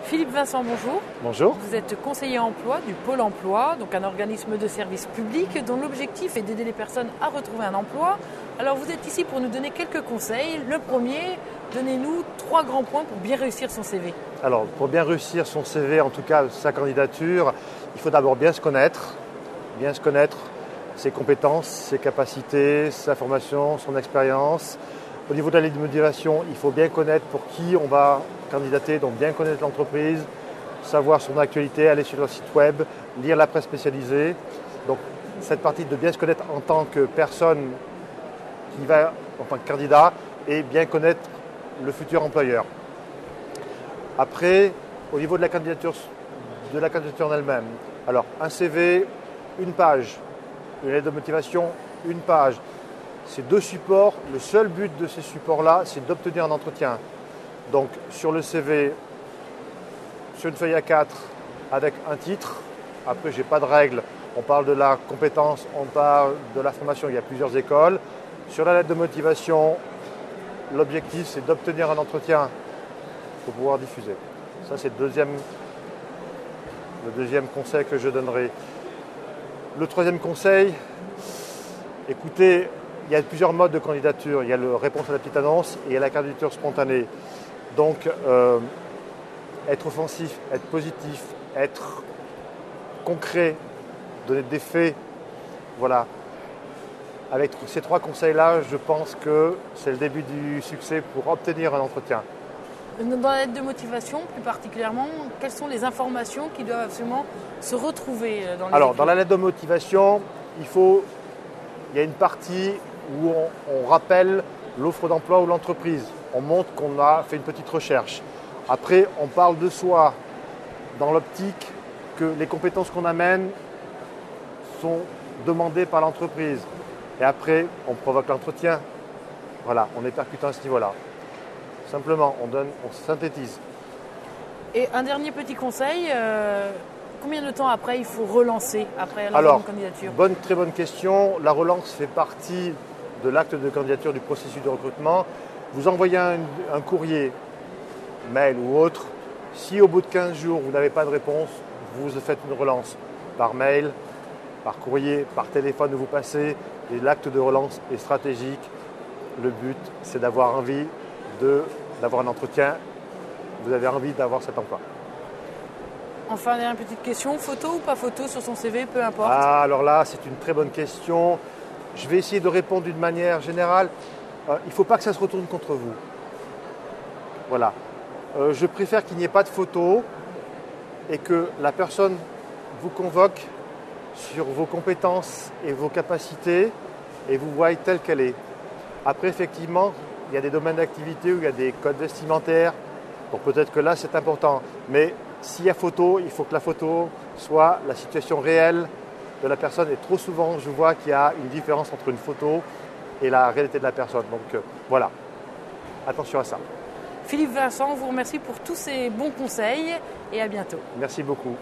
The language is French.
Philippe Vincent, bonjour. Bonjour. Vous êtes conseiller emploi du Pôle emploi, donc un organisme de service public dont l'objectif est d'aider les personnes à retrouver un emploi. Alors vous êtes ici pour nous donner quelques conseils. Le premier, donnez-nous 3 grands points pour bien réussir son CV. Alors pour bien réussir son CV, en tout cas sa candidature, il faut d'abord bien se connaître ses compétences, ses capacités, sa formation, son expérience. Au niveau de la lettre de motivation, il faut bien connaître pour qui on va candidater, donc bien connaître l'entreprise, savoir son actualité, aller sur leur site web, lire la presse spécialisée. Donc cette partie de bien se connaître en tant que personne qui va en tant que candidat et bien connaître le futur employeur. Après, au niveau de la candidature en elle-même, alors un CV, une page, une lettre de motivation, une page. Ces 2 supports, le seul but de ces supports-là, c'est d'obtenir un entretien. Donc sur le CV, sur une feuille A4 avec un titre, après je n'ai pas de règle, on parle de la compétence, on parle de la formation, il y a plusieurs écoles. Sur la lettre de motivation, l'objectif c'est d'obtenir un entretien pour pouvoir diffuser. Ça c'est le deuxième conseil que je donnerai. Le troisième conseil, écoutez, il y a plusieurs modes de candidature. Il y a la réponse à la petite annonce et il y a la candidature spontanée. Donc, être offensif, être positif, être concret, donner des faits. Voilà. Avec ces 3 conseils-là, je pense que c'est le début du succès pour obtenir un entretien. Dans la lettre de motivation, plus particulièrement, quelles sont les informations qui doivent absolument se retrouver dans les Alors, écrits ? dans la lettre de motivation, il y a une partie où on rappelle l'offre d'emploi ou l'entreprise. On montre qu'on a fait une petite recherche. Après, on parle de soi dans l'optique que les compétences qu'on amène sont demandées par l'entreprise. Et après, on provoque l'entretien. Voilà, on est percutant à ce niveau-là. Simplement, on synthétise. Et un dernier petit conseil, combien de temps après il faut relancer après l'envoi de candidature ? Très bonne question. La relance fait partie de l'acte de candidature du processus de recrutement. Vous envoyez un courrier, mail ou autre. Si au bout de 15 jours, vous n'avez pas de réponse, vous faites une relance par mail, par courrier, par téléphone où vous passez. Et l'acte de relance est stratégique. Le but, c'est d'avoir envie d'avoir un entretien. Vous avez envie d'avoir cet emploi. Enfin, dernière petite question, photo ou pas photo sur son CV, peu importe. Ah, alors là, c'est une très bonne question. Je vais essayer de répondre d'une manière générale. Il ne faut pas que ça se retourne contre vous. Voilà. Je préfère qu'il n'y ait pas de photo et que la personne vous convoque sur vos compétences et vos capacités et vous voyez telle qu'elle est. Après, effectivement, il y a des domaines d'activité où il y a des codes vestimentaires. Donc peut-être que là, c'est important. Mais s'il y a photo, il faut que la photo soit la situation réelle de la personne. Et trop souvent, je vois qu'il y a une différence entre une photo et la réalité de la personne. Donc voilà, attention à ça. Philippe Vincent, vous remercie pour tous ces bons conseils et à bientôt. Merci beaucoup.